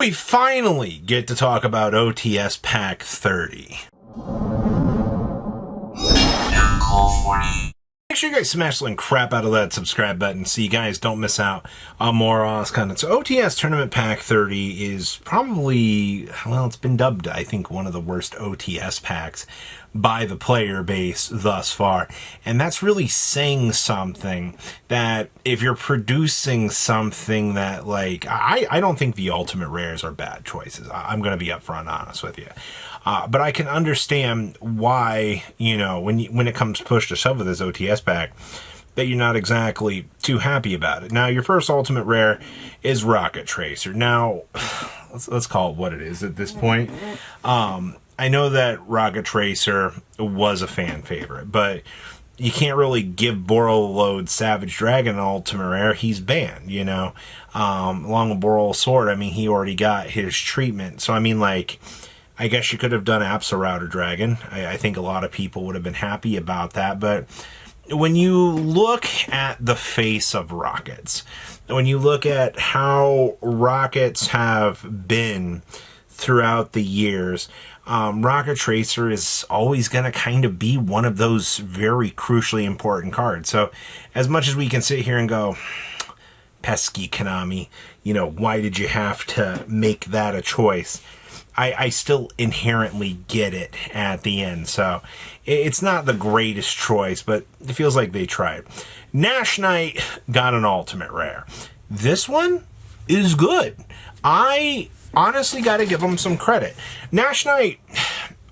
We finally get to talk about OTS Pack 30. Make sure you guys smash the link crap out of that subscribe button so you guys don't miss out on more awesome content. So OTS Tournament Pack 30 is probably, well, it's been dubbed, I think, one of the worst OTS packs by the player base thus far. And that's really saying something, that if you're producing something that, like, I don't think the ultimate rares are bad choices. I'm going to be upfront honest with you. But I can understand why, you know, when it comes push to shove with this OTS pack, that you're not exactly too happy about it. Now, your first ultimate rare is Rocket Tracer. Now, let's call it what it is at this point. I know that Rocket Tracer was a fan favorite, but you can't really give Borreload Savage Dragon an ultimate rare. He's banned, you know. Along with Boral Sword, I mean, he already got his treatment. So, I mean, like, I guess you could have done Absol Dragon. I think a lot of people would have been happy about that. But when you look at the face of Rockets, when you look at how Rockets have been throughout the years, Rocket Tracer is always going to kind of be one of those very crucially important cards. So as much as we can sit here and go, pesky Konami, you know, why did you have to make that a choice? I still inherently get it at the end. So it's not the greatest choice, but it feels like they tried. Nash Knight got an ultimate rare. This one is good. I honestly got to give them some credit. Nash Knight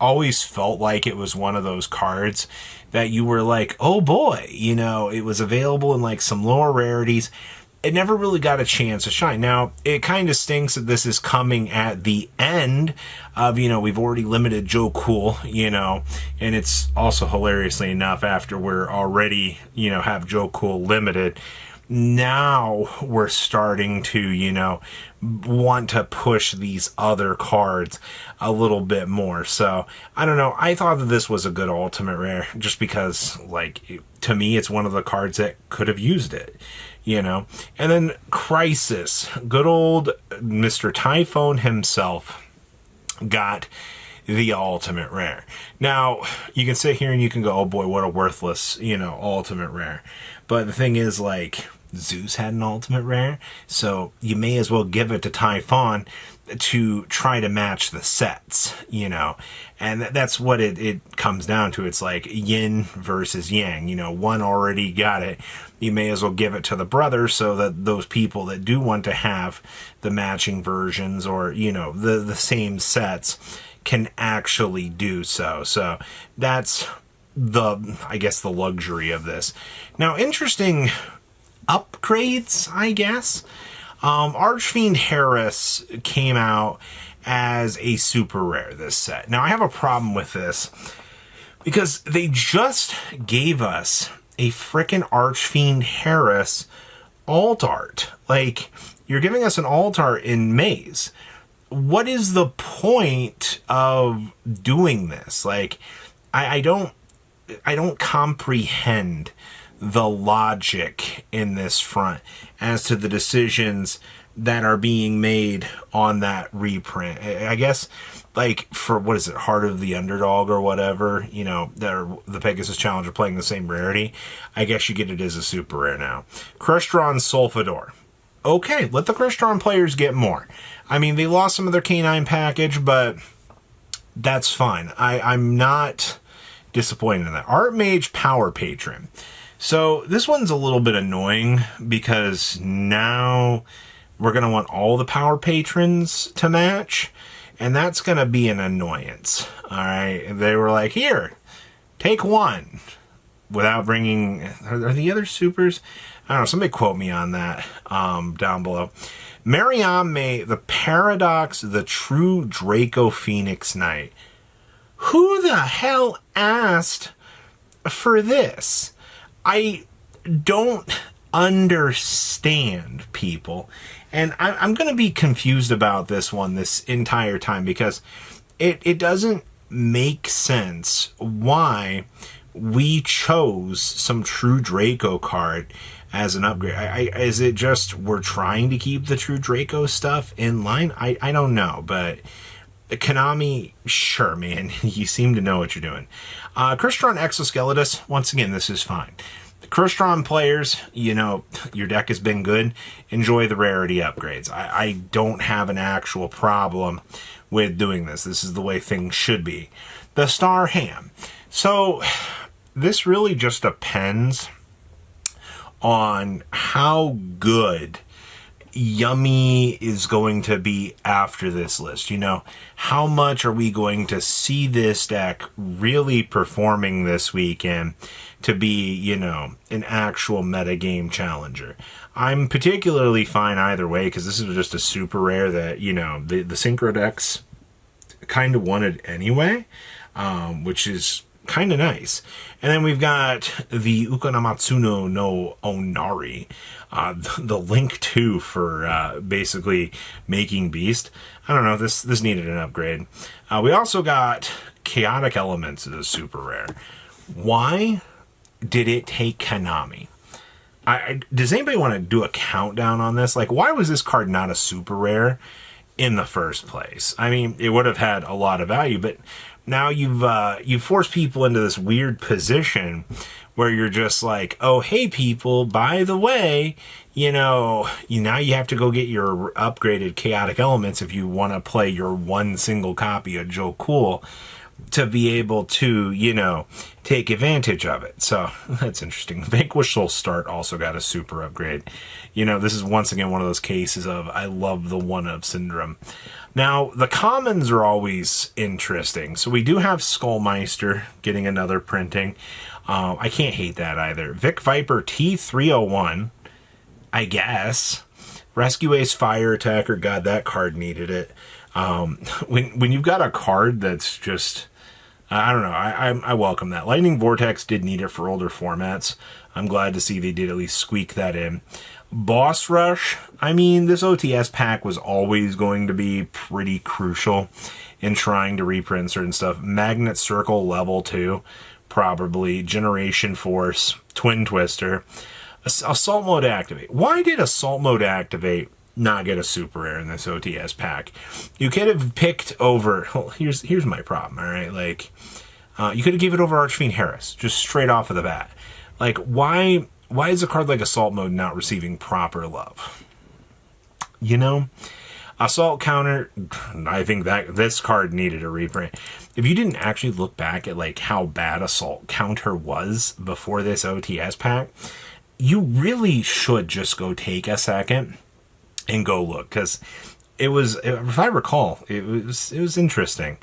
always felt like it was one of those cards that you were like, oh boy, you know, it was available in like some lower rarities. It never really got a chance to shine. Now, it kind of stinks that this is coming at the end of, you know, we've already limited Joe Cool, you know, and it's also hilariously enough after we're already, you know, have Joe Cool limited. Now we're starting to, you know, want to push these other cards a little bit more. So, I don't know. I thought that this was a good ultimate rare just because, like, to me, it's one of the cards that could have used it, you know. And then Crisis, good old Mr. Typhone himself got the ultimate rare. Now, you can sit here and you can go, oh boy, what a worthless, you know, ultimate rare. But the thing is, like, Zeus had an ultimate rare, so you may as well give it to Typhon to try to match the sets, you know. And that's what it comes down to. It's like yin versus yang, you know. One already got it. You may as well give it to the brother so that those people that do want to have the matching versions or, you know, the same sets can actually do so. So that's I guess the luxury of this. Now, interesting upgrades, I guess. Archfiend Harris came out as a super rare this set. Now, I have a problem with this because they just gave us a frickin' Archfiend Harris alt art. Like, you're giving us an alt art in Maze. What is the point of doing this? Like, I don't comprehend the logic in this front as to the decisions that are being made on that reprint. I guess, like, for, what is it, Heart of the Underdog or whatever, you know, the Pegasus Challenge are playing the same rarity. I guess you get it as a super rare now. Crushtron Sulfador. Okay, let the Crushtron players get more. I mean, they lost some of their K9 package, but that's fine. I'm not disappointed in that. Archmage Power Patron. So this one's a little bit annoying because now we're going to want all the Power Patrons to match, and that's going to be an annoyance. All right, they were like, here, take one, without bringing, are the other supers? I don't know, somebody quote me on that down below. Mariame, the Paradox, the True Draco Phoenix Knight. Who the hell asked for this? I don't understand, people. And I'm going to be confused about this one this entire time because it doesn't make sense why we chose some True Draco card as an upgrade. Is it just we're trying to keep the True Draco stuff in line? I don't know, but Konami, sure, man, you seem to know what you're doing. Crystron Exoskeletus, once again, this is fine. Crystron players, you know, your deck has been good. Enjoy the rarity upgrades. I don't have an actual problem with doing this. This is the way things should be. The Star Ham. So, this really just depends on how good Yummy is going to be after this list. You know, how much are we going to see this deck really performing this weekend to be, you know, an actual metagame challenger? I'm particularly fine either way, because this is just a super rare that, you know, the Synchro decks kind of wanted anyway, which is kind of nice. And then we've got the Ukanamatsuno no Onari, the Link 2 for basically making Beast. I don't know, this needed an upgrade. We also got Chaotic Elements as a super rare. Why did it take Konami? Does anybody want to do a countdown on this? Like, why was this card not a super rare in the first place? I mean, it would have had a lot of value, but now you've forced people into this weird position where you're just like, oh, hey, people, by the way, you know, now you have to go get your upgraded Chaotic Elements if you want to play your one single copy of Joe Cool to be able to, you know, take advantage of it. So that's interesting. Vanquish Soul Start also got a super upgrade. You know, this is once again one of those cases of I love the one-of syndrome. Now, the commons are always interesting. So we do have Skullmeister getting another printing. I can't hate that either. Vic Viper T301, I guess. Rescue Ace Fire Attacker, God, that card needed it. When you've got a card that's just, I don't know, I welcome that. Lightning Vortex did need it for older formats. I'm glad to see they did at least squeak that in. Boss Rush, I mean, this OTS pack was always going to be pretty crucial in trying to reprint certain stuff. Magnet Circle level 2, probably. Generation Force, Twin Twister. Assault Mode Activate. Why did Assault Mode Activate not get a super rare in this OTS pack? You could have picked over, well, here's my problem, all right? Like, you could have given it over Archfiend Harris, just straight off of the bat. Like, why is a card like Assault Mode not receiving proper love? You know? Assault Counter, I think that this card needed a reprint. If you didn't actually look back at, like, how bad Assault Counter was before this OTS pack, you really should just go take a second and go look, because it was, if I recall, it was interesting.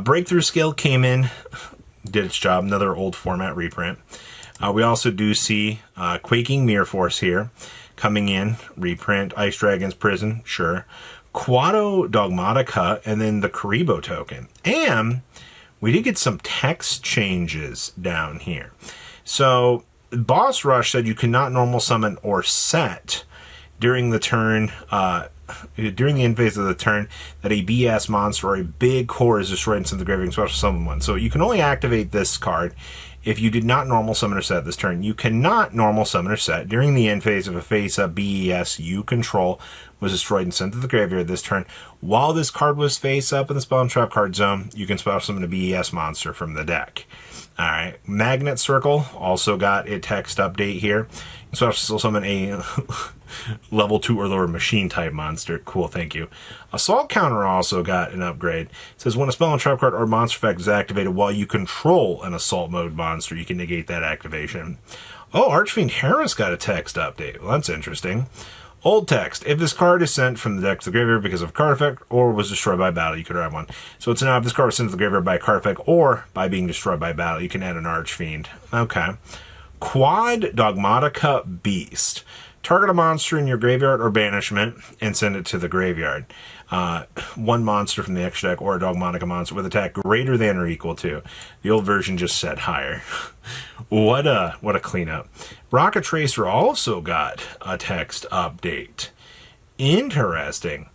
Breakthrough Skill came in, did its job, another old format reprint. We also do see Quaking Mirror Force here coming in, reprint. Ice Dragon's Prison, sure. Quado Dogmatica, and then the Karibo token. And we did get some text changes down here. So Boss Rush said you cannot normal summon or set during the turn, during the end phase of the turn, that a BS monster or a big core is destroyed and sent to the graveyard and special summon one. So you can only activate this card if you did not normal summon or set this turn. You cannot normal summon or set during the end phase of a face-up BES you control was destroyed and sent to the graveyard this turn. While this card was face-up in the Spell and Trap card zone, you can special summon a BES monster from the deck. Alright, Magnet Circle also got a text update here. You can special summon a level 2 or lower machine type monster. Cool, thank you. Assault Counter also got an upgrade. It says when a spell and trap card or monster effect is activated while you control an assault mode monster, you can negate that activation. Oh, Archfiend Harris got a text update. Well, that's interesting. Old text. If this card is sent from the deck to the graveyard because of a card effect or was destroyed by battle, you could add one. So it's now if this card is sent to the graveyard by a card effect or by being destroyed by battle, you can add an Archfiend. Okay. Quad Dogmatica Beast. Target a monster in your graveyard or banishment and send it to the graveyard. One monster from the extra deck or a Dogmatica monster with attack greater than or equal to. The old version just said higher. What a cleanup. Rocket Tracer also got a text update. Interesting.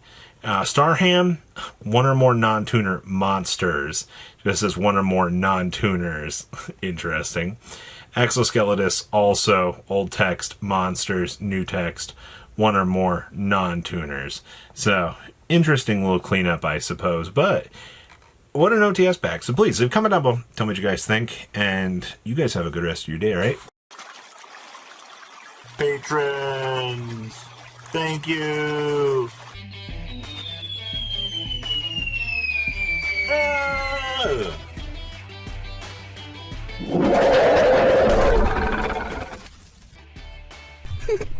Starham, one or more non-tuner monsters. This is one or more non-tuners. Interesting. Exoskeletus, also old text, monsters, new text, one or more non-tuners. So, interesting little cleanup, I suppose. But what an OTS pack. So please, leave a comment down below. Tell me what you guys think. And you guys have a good rest of your day, right? Patrons! Thank you! Ah!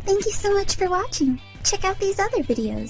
Thank you so much for watching. Check out these other videos.